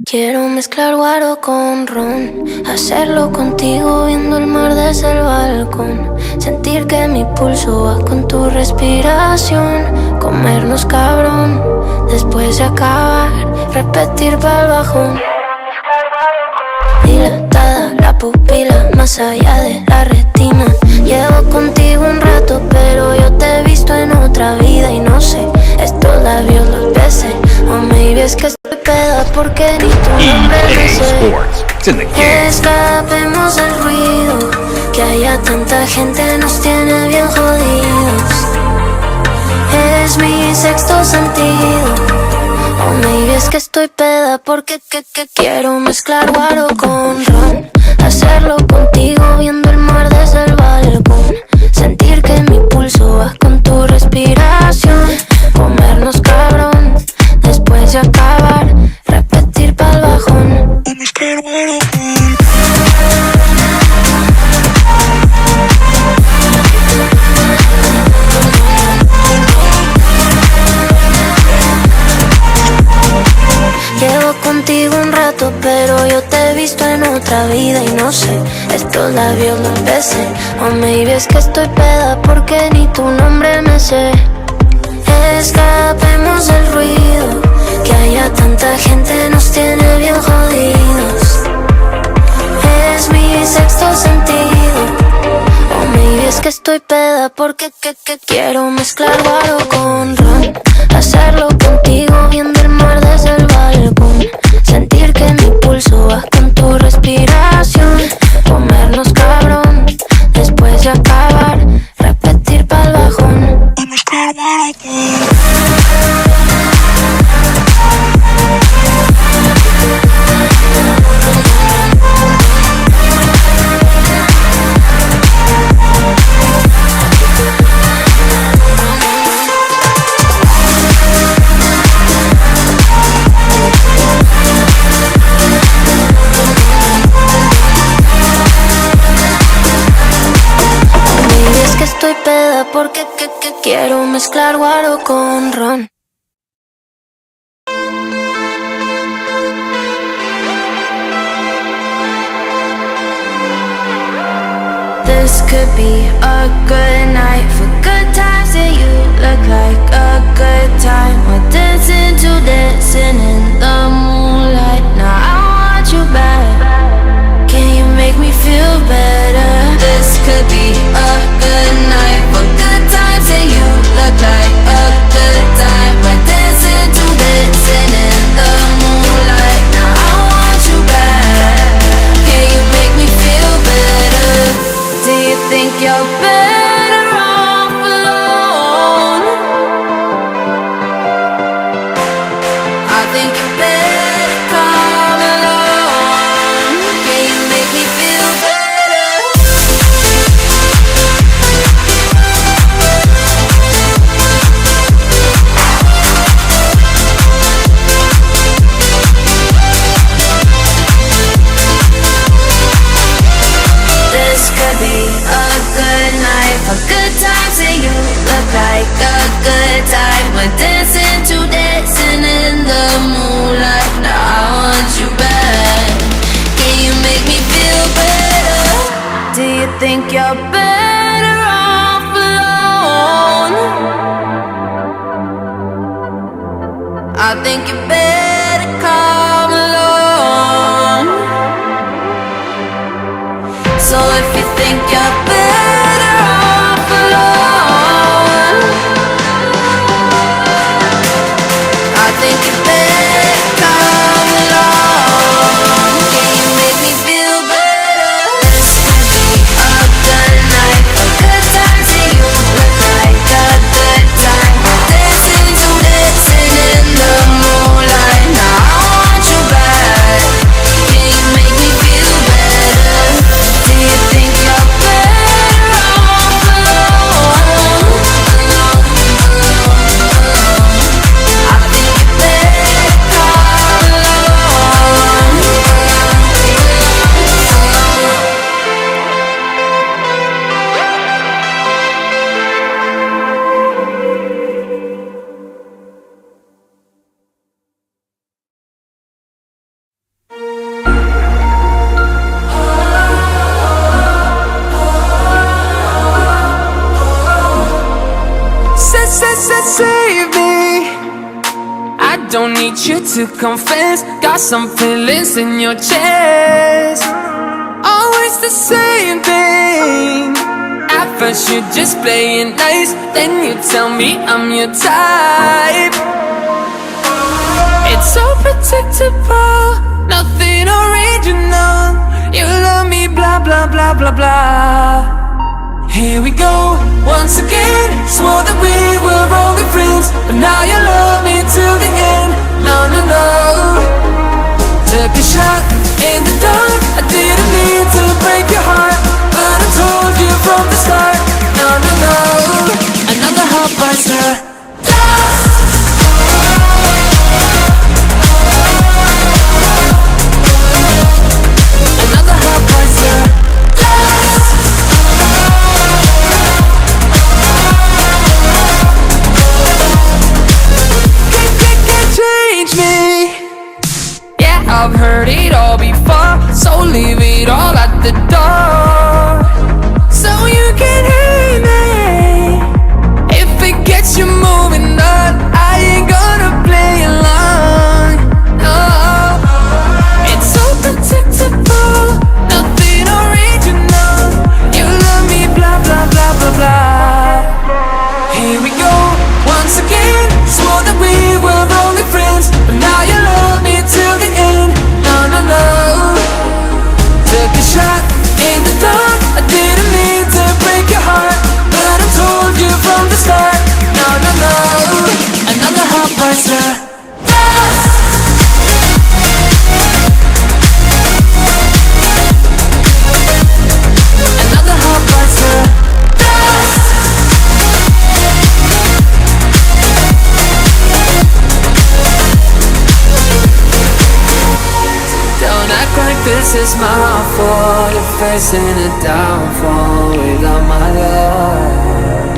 Quiero mezclar guaro con ron, hacerlo contigo viendo el mar desde el balcón. Sentir que mi pulso va con tu respiración. Comernos cabrón, después de acabar, repetir pa'l bajón. Dilatada la pupila, más allá de la retina. Llevo contigo un rato, pero yo te he visto en otra vida. Y no sé, estos labios los besé, o maybe es que estoy peda porque ni tu nombre me sé. Escapemos del ruido, que haya tanta gente nos tiene bien jodidos. Es mi sexto sentido, o maybe es que estoy peda porque quiero mezclar guaro con ron, hacerlo contigo viendo el mar desde el balcón. Sentir que mi pulso va con tu respiración. Comernos cabrón, después de acabar, repetir pa'l bajón. Mezclar guaro con Llevo contigo un rato, pero yo te he visto en otra vida. Y no sé, estos labios los besé, o maybe es que estoy peda porque ni tu nombre me sé. Escapemos del ruido, que haya tanta gente nos tiene bien jodidos. Es mi sexto sentido, o maybe es que estoy peda porque quiero mezclar guaro con ron, hacerlo contigo viendo el mar desde el balcón. Sentir que mi pulso va con tu respiración. Comernos cabrón, después de acabar, repetir pa'l bajón. Mezclar guaro con estoy peda porque quiero mezclar guaro con ron. This could be a good night for good times, and you look like a good time. We're dancing to dancing in the moonlight. Now I want you back. Can you make me feel better? This could be a good night for good times, and you look like a good time. We're dancing to dancing in the moonlight. Now I want you back. Can you make me feel better? Do you think you're better off alone? I think you better come along. Can you make me feel better? This could be a good night for Save me. I don't need you to confess. Got some feelings in your chest. Always the same thing. At first you're just playing nice, then you tell me I'm your type. It's so predictable, nothing original. You love me, blah blah blah blah blah. Here we go, once again. Swore that we were only friends, but now you love me till the end. No, no, no. Took a shot in the dark. I didn't mean to break your heart, but I told you from the start. No, no, no. Another heartbreaker. Another heartbreaker. I've heard it all before, so leave it all at the door, so you can hate me. If it gets you moving on, I ain't gonna play along. No, it's so predictable, nothing original. You love me, blah blah blah blah blah. Here we go, once again. Swore that we were only friends, but now you love me till the end. No, no, no. Took a shot in the dark. I didn't mean to break your heart, but I told you from the start. No, no, no. Another heartbreaker. Another heartbreaker. Don't act like this is my fault. You're facing a downfall without my love.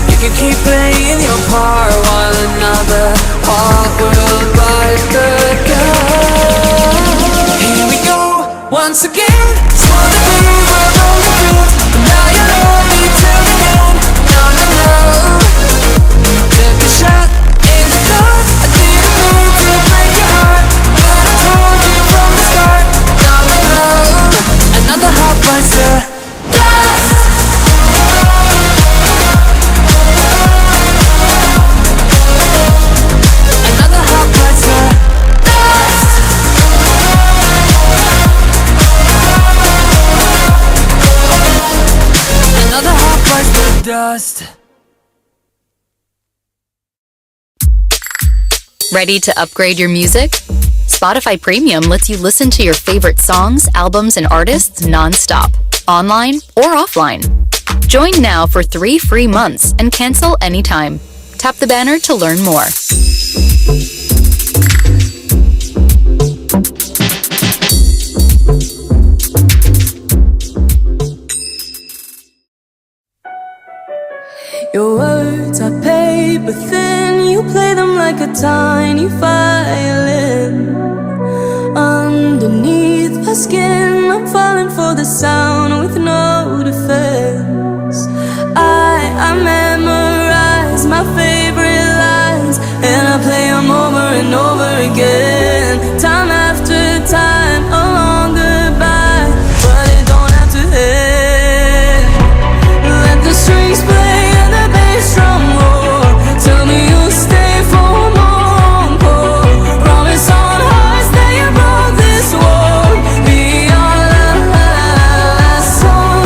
You can keep playing your part while another heart will bite the gun. Here we go, once again. Swore that we were only friends, but now you love me till the end. No, no, no. Took a shot in the dark. I didn't mean to break your heart, but I told you from the start. No, no, no. Another heartbreaker. Another heartbreaker. Another heartbreaker dust. Ready to upgrade your music? Spotify Premium lets you listen to your favorite songs, albums, and artists non-stop, online or offline. Join now for 3 free months and cancel anytime. Tap the banner to learn more. Your words are paper thin. You play them like a tiny violin. Underneath my skin, I'm falling for the sound with no defense. I memorize my favorite lines, and I play them over and over again. Time after time, a long goodbye, but it don't have to end. Let the strings play and the bass drum roar. Tell me you'll stay for more encore. Promise on hearts that you broke this war. Be our last song.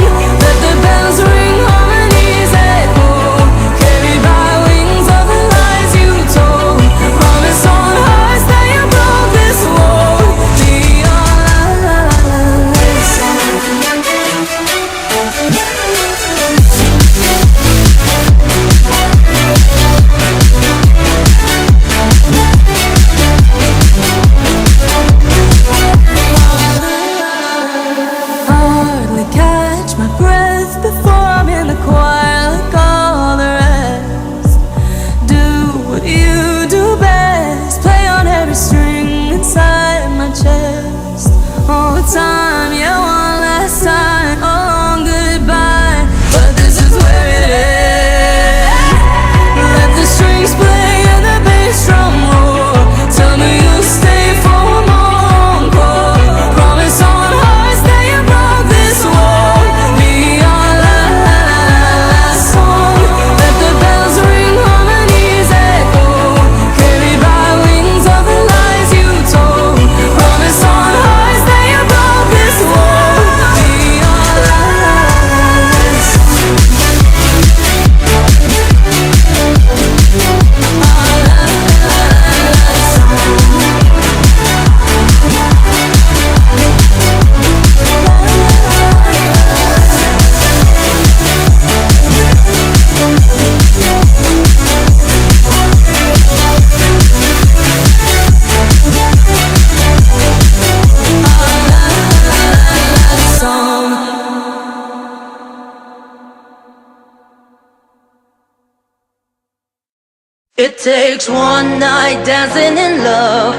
It takes one night dancing in love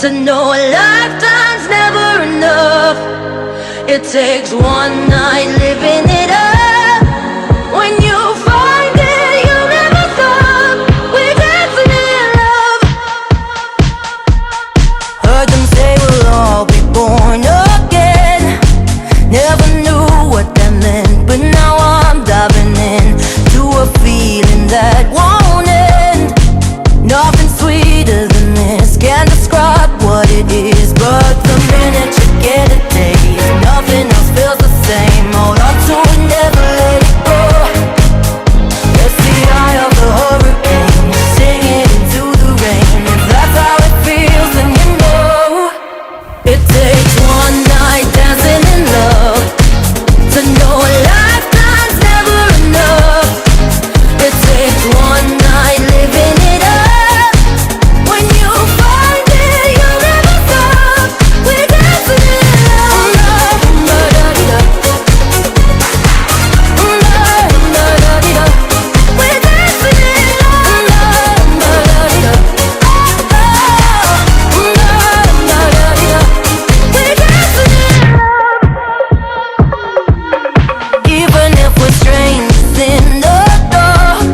to know a lifetime's never enough. It takes one night living it up. When you find it, you'll never stop. We're dancing in love. Heard them say we'll all be born again. Never knew what that meant, but now I'm diving in to a feeling that won't end. Nothing sweeter than this, can't describe what it is, but the minute you get a taste, nothing else feels the same. Hold on to it, never let it go. It's the eye of the hurricane, sing it into the rain. If that's how it feels, then you know. It takes one night dancing in love to know a lifetime's never enough. It takes one night living it up. When you find it, you'll never stop. We're dancing in love. We're dancing in love. We're dancing in love. Even if we're strangers in the dark,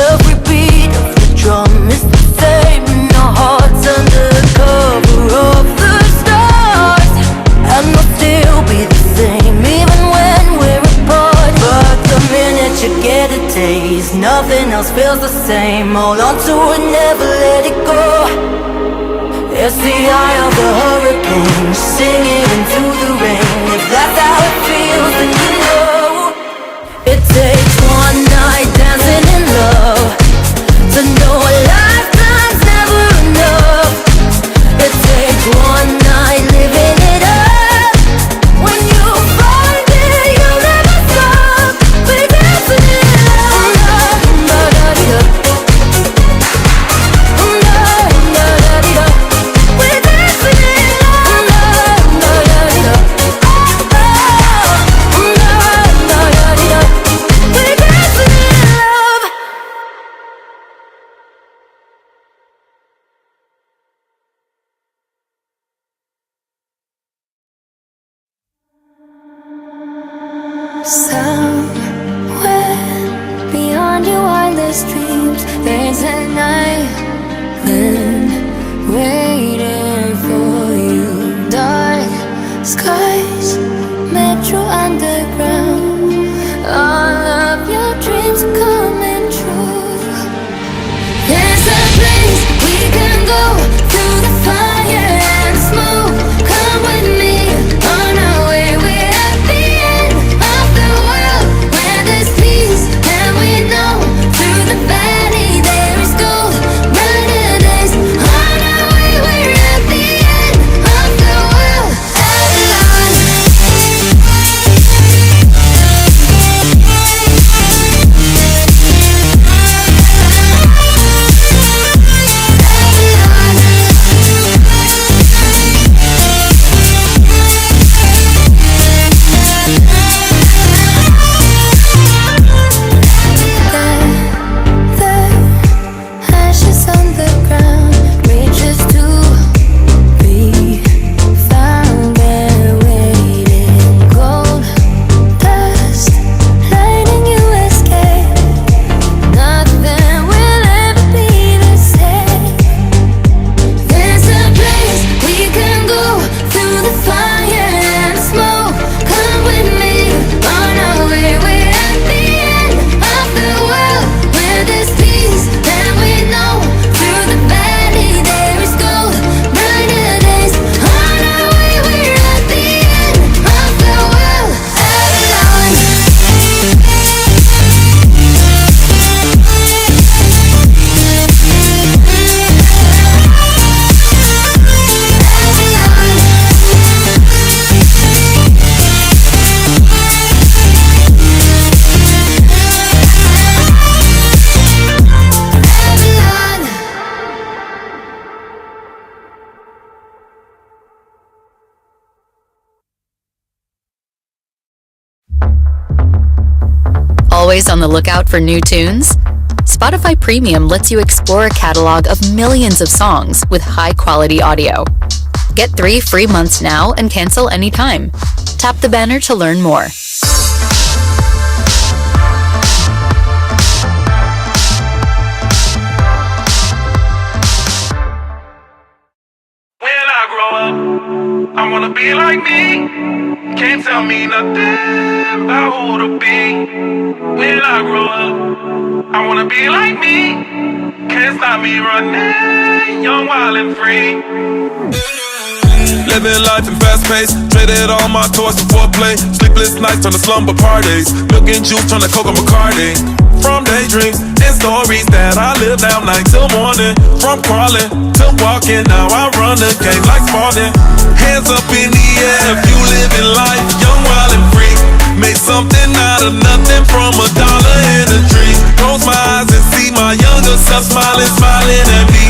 every beat of the drum is the same in our hearts under the cover of the stars. And we'll still be the same even when we're apart. But the minute you get a taste, nothing else feels the same. Hold on to it, never let it go. It's the eye of the hurricane, singing into the rain. If that's how it feels, then you know. It takes one night dancing in love to know a lifetime's never enough. It takes one night living it up. When you find it, you'll never stop. We're dancing in love. We're dancing in love. We're dancing in love. Somewhere beyond your wildest dreams, there's an island waiting for you. Dark skies, metro underground, all of your dreams are coming true. There's a place we can go through the fire and smoke. Come with me on our way. We're at the end of the world where there's peace, and we know through the valley there is gold. Brighter days on our way. We're at the end of the world. Avalon. Ashes on the ground, riches to be found and waiting. Gold dust, lighting you escape. Nothing will ever be the same. There's a place we can go through the fire and smoke. Come with me on our way. We're at the end of the world where there's peace, and we know through the valley there is gold. Brighter days on our way. We're at the end of the world. Avalon. Always on the lookout for new tunes? Spotify Premium lets you explore a catalog of millions of songs with high-quality audio. Get 3 free months now and cancel anytime. Tap the banner to learn more. When I grow up, I wanna be like me. Can't tell me nothing about who to be. When I grow up, I wanna be like me. Can't stop me running, young, wild, and free. Living life in fast pace, traded all my toys for foreplay. Sleepless nights turn to slumber parties. Milk and juice turn to Coca McCartney. From daydreams and stories that I live now night till morning. From crawling to walking, now I run the game like Spartan. Hands up in the air if you living life young, wild, and free. Make something out of nothing from $1 in a dream. Close my eyes and see my younger self smiling, smiling at me.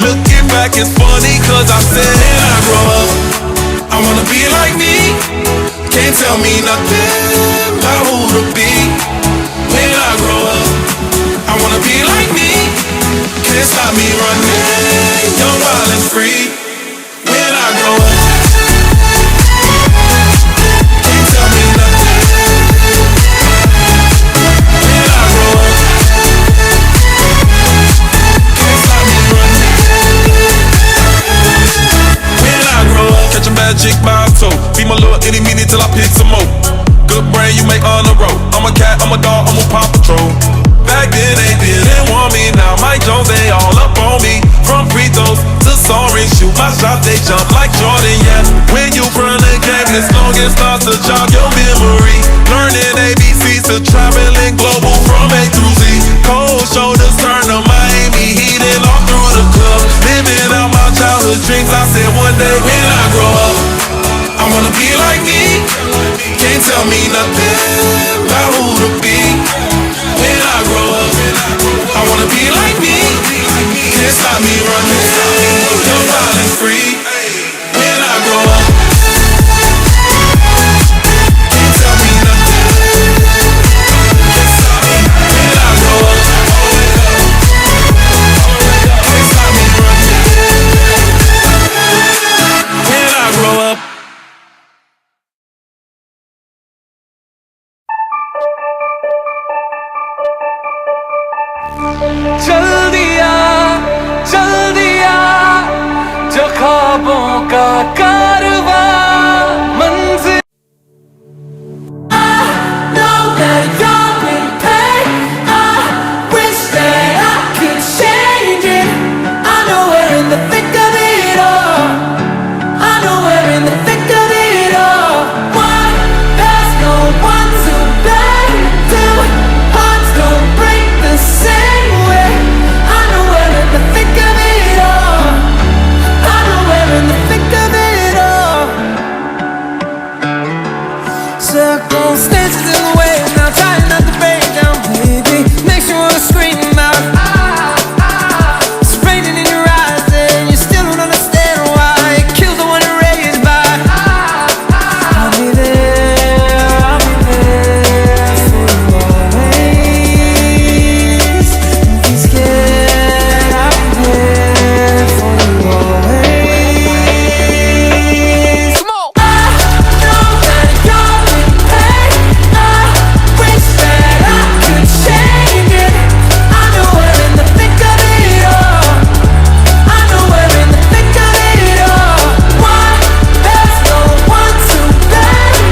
Looking back it's funny cause I said when I grow up, I wanna be like me. Can't tell me nothing about who to be. When I grow up, I wanna be like me. Can't stop me running, young, wild, and free. When I grow up, can't tell me nothing. When I grow up, can't stop me running. When I grow up, catch a magic by a toe. Be my little itty meeny till I pick some more. Good brain, you make on the road. I'm a cat, I'm a dog, I'm a Paw Patrol. Back then they didn't want me, now Mike Jones, they all up on me. From free throws to sorry, shoot my shot, they jump like Jordan, yeah. When you run the game, as long as starts to jog your memory. Learning ABCs to traveling global from A through Z. Cold shoulders turn to Miami Heat and all through the club. Living out my childhood dreams, I said one day when I grow up, I wanna be like me. Can't tell me nothing about who to be. When I grow up, I wanna be like me. Can't stop me running, young, wild, and free. When I grow up, can't tell me nothing. Can't stop me. When I grow up, can't stop me running. When I grow up. चल दिया जो ख्वाबों का कारवां मंजिल circumstances in the way, now trying not to break down, baby. Makes you wanna scream out. It's raining in your eyes and you still don't understand why it kills the one you're raised by. I'll be there for you always. Don't be scared, I'll be there for you always. Come on! I know that you're in pain. I wish that I could change it. I know we're in the thick of it all. I know we're in the thick of it all. Why? There's no one to blame.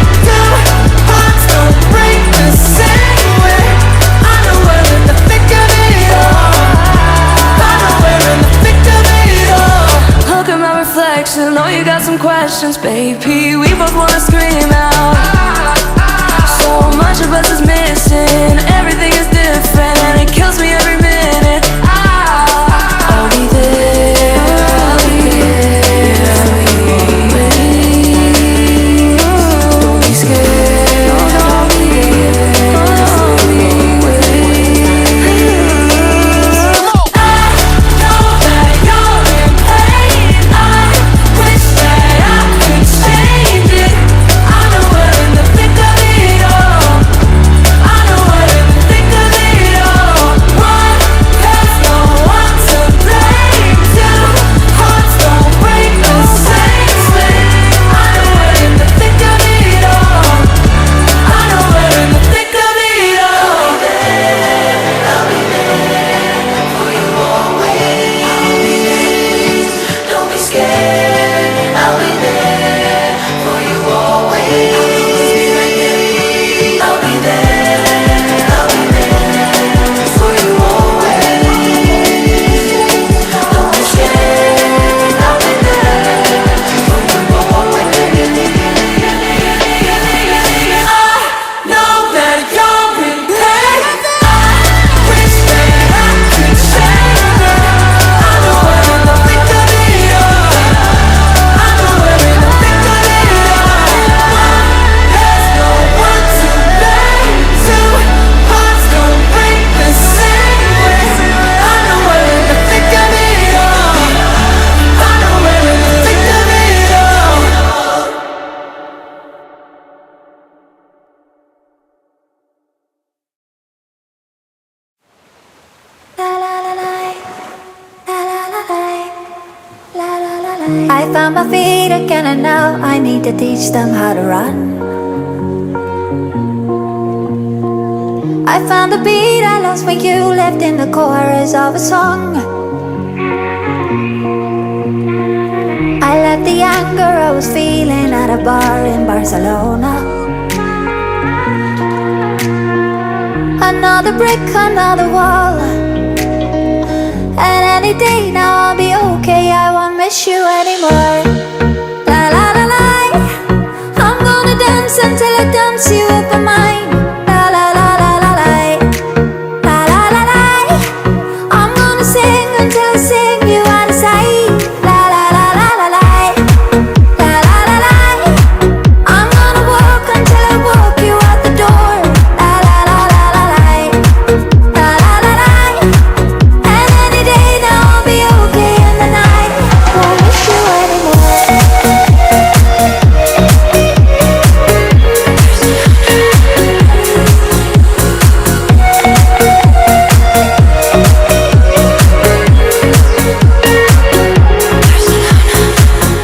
Hearts don't break the same way. I know we're in the thick of it all. I know we're in the thick of it all. Look at my reflection, know you got some questions, baby. We both wanna scream out. So much of us is missing. Everything is different and it kills me every minute. I'll be there, I'll be there for you always. Don't be scared, I'll be there for you always. I know that you're in pain. I wish that I could change it. I know we're in the thick of it all. I know we're in the thick I found my feet again and now I need to teach them how to run. I found the beat I lost when you left in the chorus of a song. I left the anger I was feeling at a bar in Barcelona. Another brick, another wall. And any day now I'll be okay, I won't miss you anymore. La la la la, I'm gonna dance until I dance you up in mine. La la la la la la, la la la la, I'm gonna sing until I sing you out of sight. La la la la la la, la la la la, I'm gonna walk until I walk you out the door. La la la la la la, la la la la, and any day now I'll be okay in the night. Won't miss you anymore.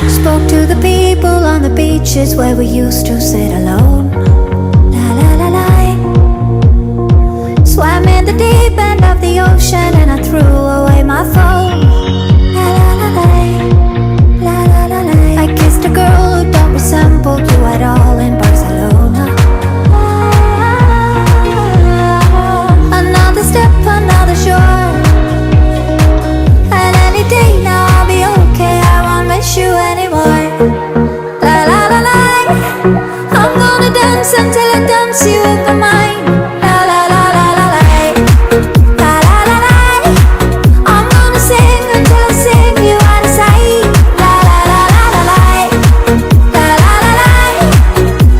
Spoke to the people on the beaches where we used to sit alone. La la la la. Swam in the deep end of the ocean and I threw away my phone. La la la la. La la la la. I kissed a girl who don't resemble you at all in Barcelona. Another step, another shore. And any day now I'll be okay, I won't miss you anymore. La la la la, I'm gonna dance until I dance you up in mine. La la la la la la, la la la la, I'm gonna sing until I sing you out of sight. La la la la la la, la la la la,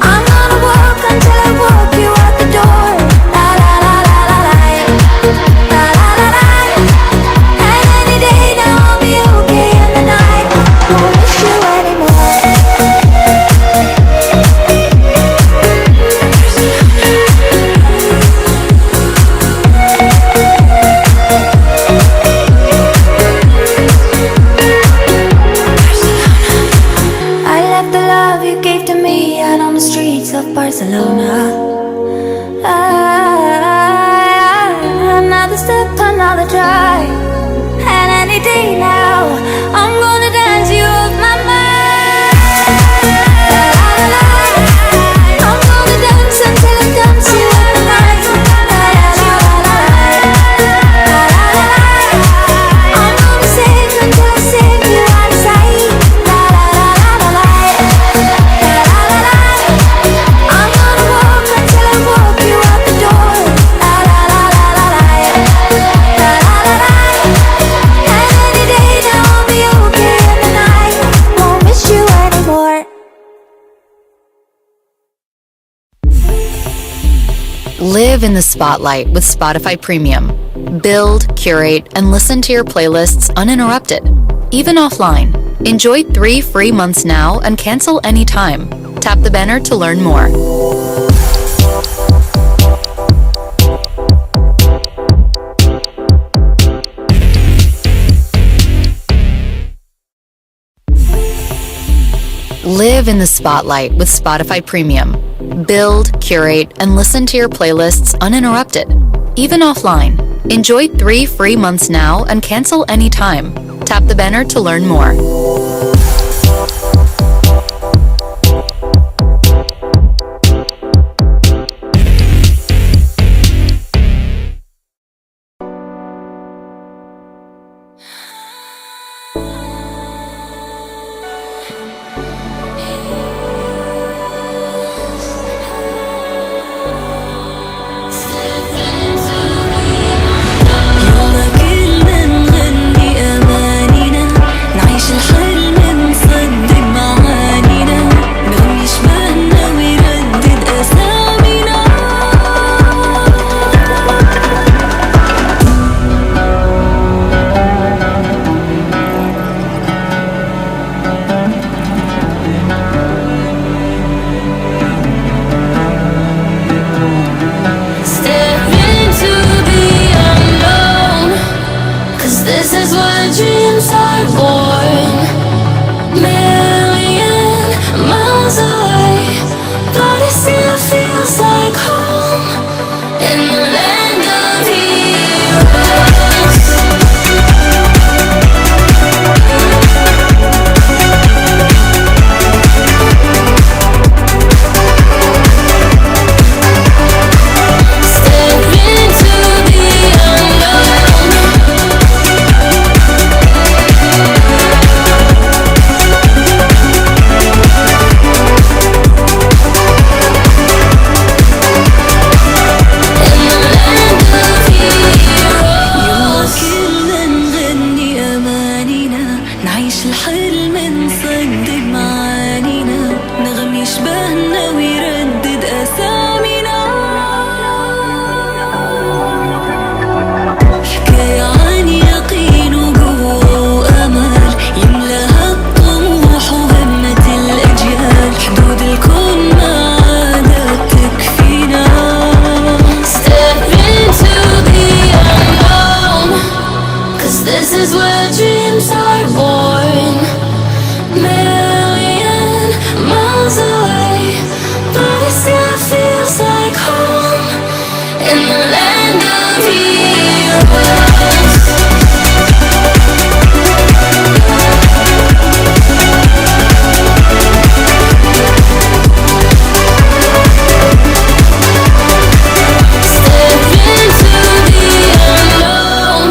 I'm gonna walk until I walk you out the door. La la la la la la, la la la la, and any day now I'll be okay in the night. Won't miss you anymore. I left the love you gave to me out on the streets of Barcelona. Another step, another try. And any day now, I'm gonna dance you off my mind. La la la, I'm gonna dance until I dance you off my mind. La la la la la, la la la, I'm gonna sing until I sing you out of sight. La la la la la, la la la la, I'm gonna walk until I walk you out the door. La la la la la la, la la la la, and any day now I'll be okay in the night. Won't miss you anymore. Live in the spotlight with Spotify Premium. Build, curate, and listen to your playlists uninterrupted, even offline. Enjoy 3 free months now and cancel anytime. Tap the banner to learn more. Live in the spotlight with Spotify Premium. Build, curate, and listen to your playlists uninterrupted, even offline. Enjoy 3 free months now and cancel anytime. Tap the banner to learn more. يلا كل من نغني أمانينا نعيش الحياة land of heroes. Step into the unknown.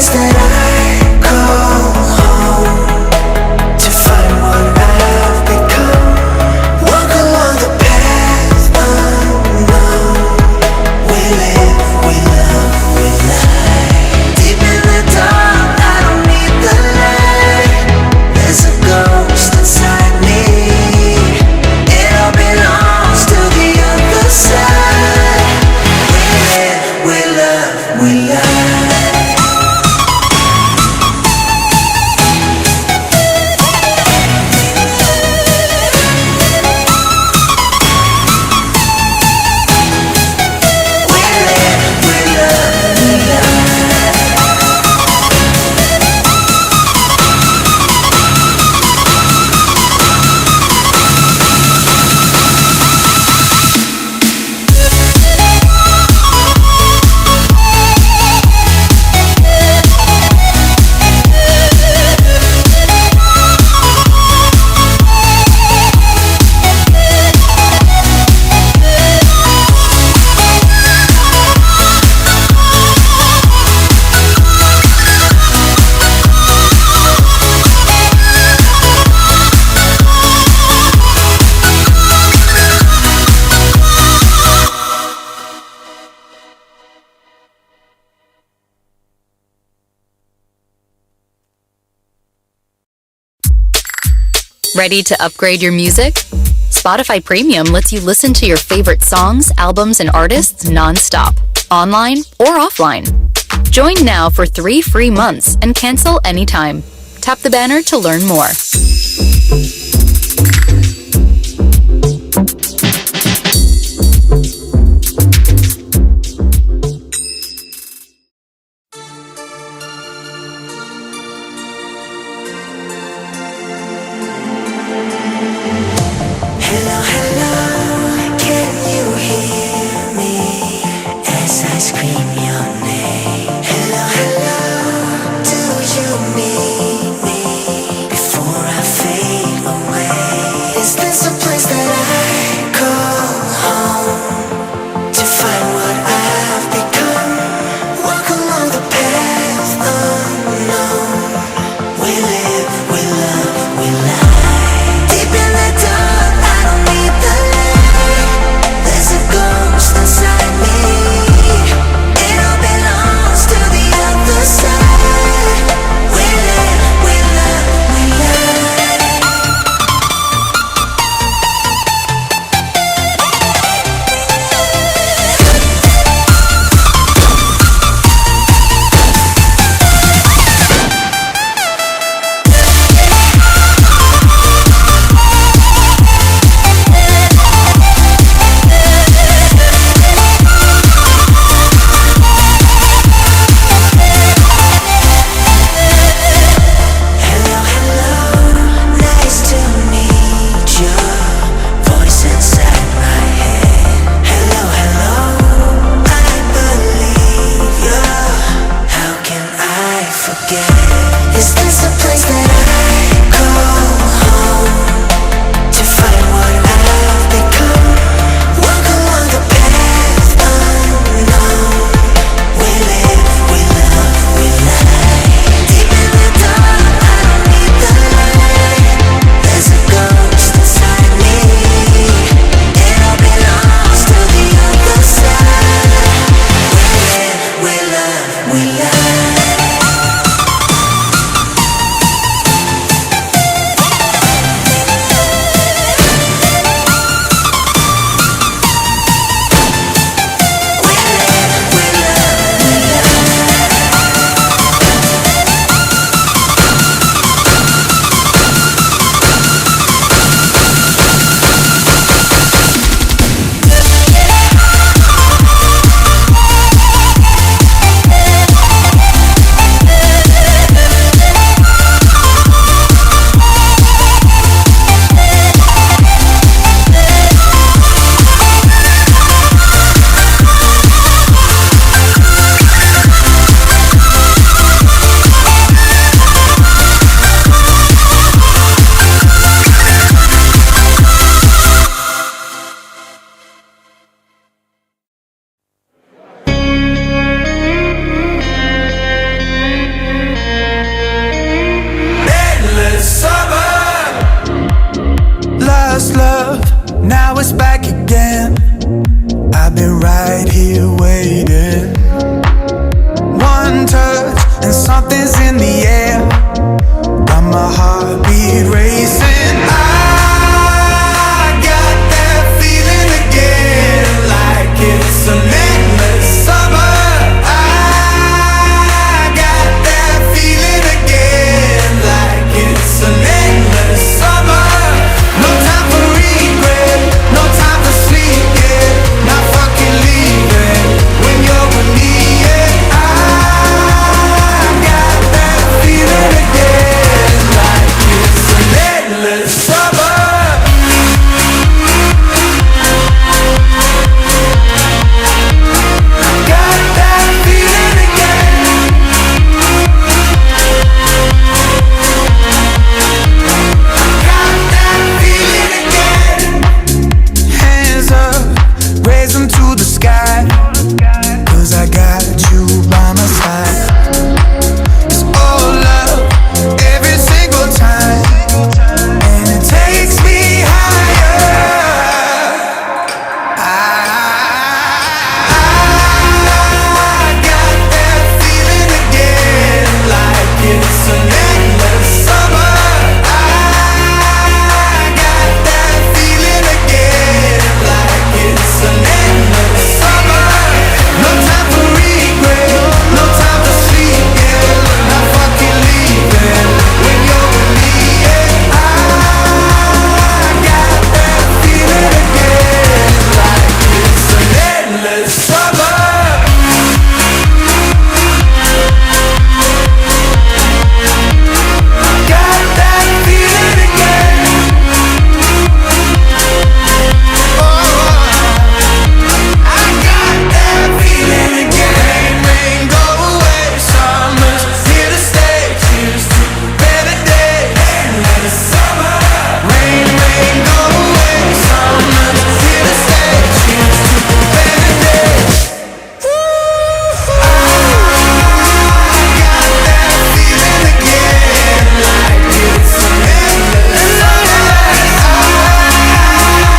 place that I call home to find what I've become. Walk along the path unknown. We live, we love, we lie. Deep in the dark, I don't need the light. There's a ghost inside me. It all belongs to the other side. We live, we love, we lie. Ready to upgrade your music? Spotify Premium lets you listen to your favorite songs, albums, and artists non-stop, online or offline. Join now for 3 free months and cancel anytime. Tap the banner to learn more. Hello, hello, can you hear me as I scream your name? Hello, hello, do you need me before I fade away? in the air, got my heartbeat racing. I got that feeling again, like it's an endless summer. I got that feeling again, like it's an endless summer. No time for regret, no time for sleep, yeah. Not fucking leaving when you're with me, yeah. I got that feeling again, like it's an endless summer. Got that feeling again. Got that feeling again. Hands up, raise them to the sky, 'cause I got you by my side. It's all love, every single time, and it takes me higher. I got that feeling again, like it's an endless summer. I got that feeling again, like it's an endless summer. No time for regret, no time for sleep, yeah. Not fucking leaving when you're with me, yeah. I got that feeling again, like it's an endless summer. Got that feeling again. I got that feeling again. Rain, go away, summer's here to stay. Cheers to better days. Endless summer. Rain, go away, summer's here to stay. Cheers to better days. I got that feeling again, like it's an endless summer.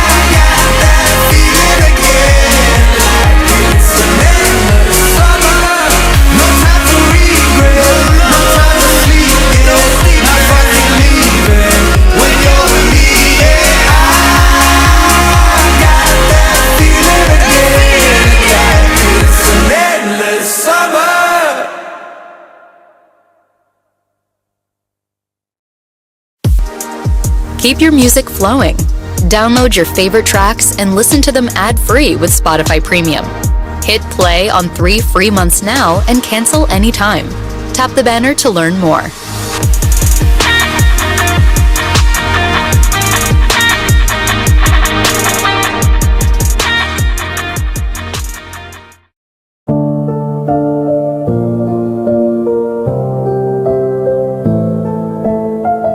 I got that feeling again, like it's an endless summer. No time for regret, no time for sleep, yeah. Not fucking leaving when you're with me, yeah. I got that feeling again, like it's an endless summer. Keep your music flowing. Download your favorite tracks and listen to them ad-free with Spotify Premium. Hit play on 3 free months now and cancel anytime. Tap the banner to learn more.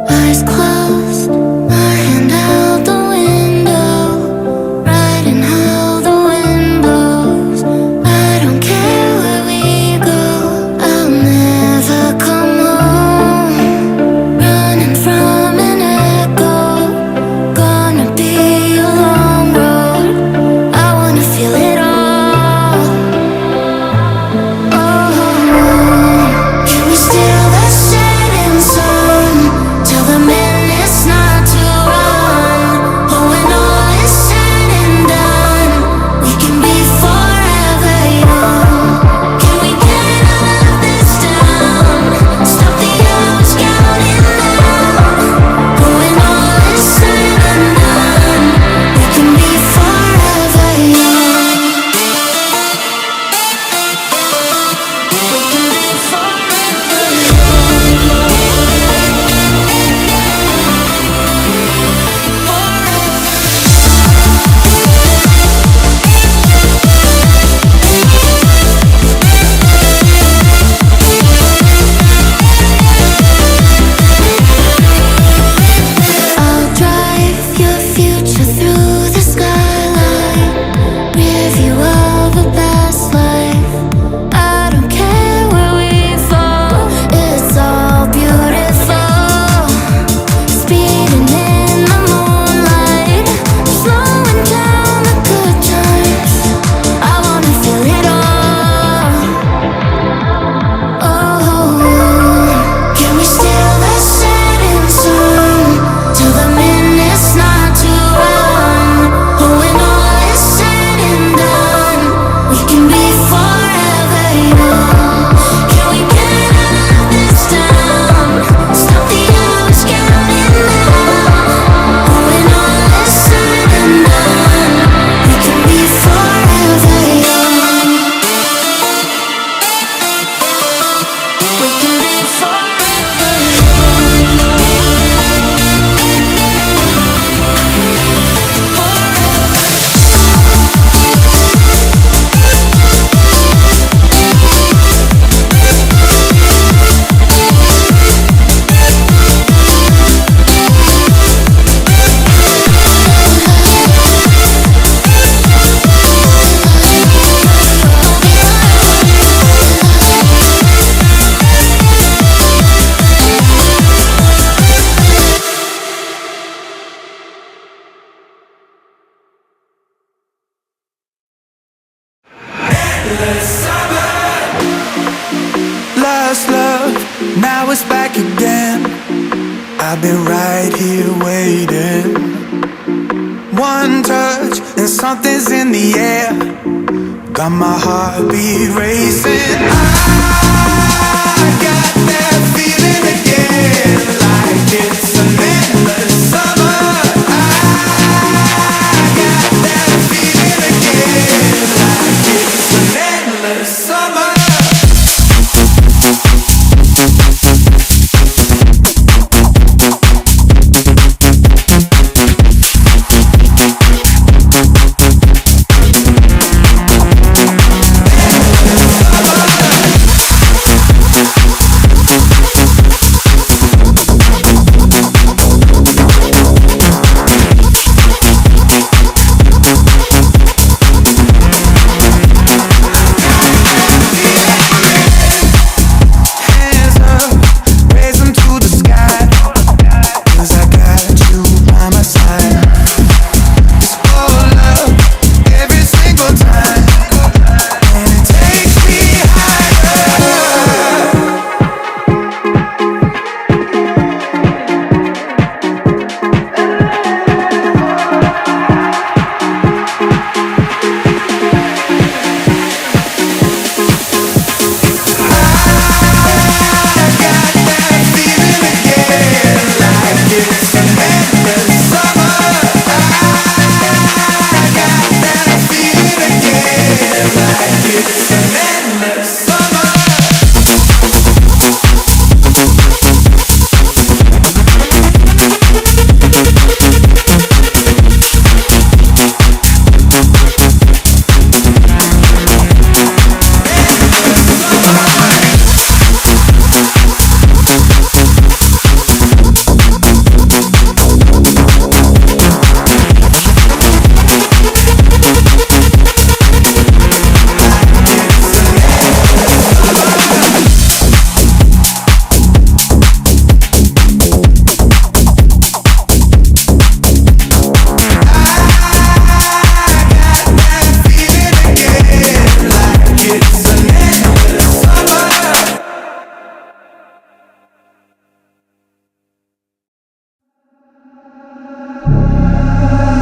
Eyes closed, my hand out the window, riding how the wind blows. I don't care where we go, I'll never come home. Lost love, now it's back again. I've been right here waiting. One touch and something's in the air. Got my heartbeat racing. I got that feeling again, like it's an endless summer. I got that feeling again, like it's an endless summer.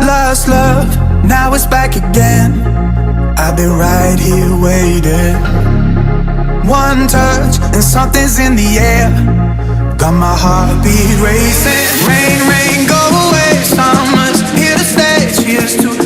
Lost love, now it's back again. I've been right here waiting. One touch and something's in the air. Got my heartbeat racing. Rain, rain, go away. Summer's here to stay. Cheers to